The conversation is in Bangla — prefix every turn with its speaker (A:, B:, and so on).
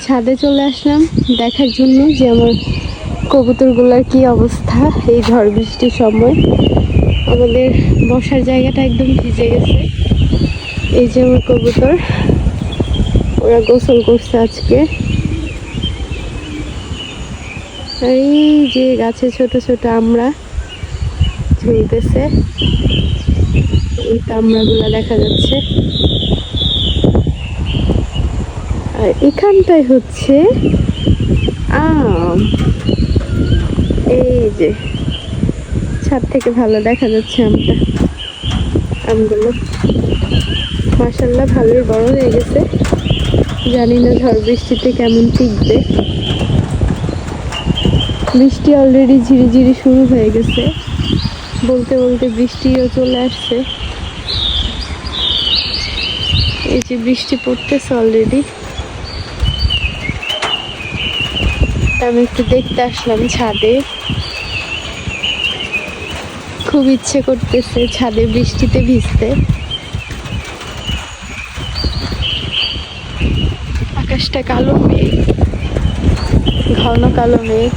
A: ছাদে চলে আসলাম দেখার জন্য যে আমার কবুতরগুলোর কি অবস্থা এই ঝড় বৃষ্টির সময়। আমাদের বসার জায়গাটা একদম ভিজে গেছে। এই যে আমার কবুতর, ওরা গোসল করছে আজকে। এই যে গাছে ছোট ছোট আমড়া ঝুলতেছে, এই আমড়াগুলা দেখা যাচ্ছে। আর এখানটায় হচ্ছে আম। এই যে ছাদ থেকে ভালো দেখা যাচ্ছে আমগুলো মাশাআল্লাহ ভালোই বড় হয়ে গেছে। জানি না ঝড় বৃষ্টিতে কেমন টিকবে। বৃষ্টি অলরেডি ঝিরিঝিরি শুরু হয়ে গেছে, বলতে বলতে বৃষ্টিও চলে আসছে। এই যে বৃষ্টি পড়তেছে অলরেডি। আমি একটু দেখতে আসলাম ছাদে, খুব ইচ্ছে করতেছে ছাদে বৃষ্টিতে ভিজতে। আকাশটা কালো মেঘ, ঘন কালো মেঘ।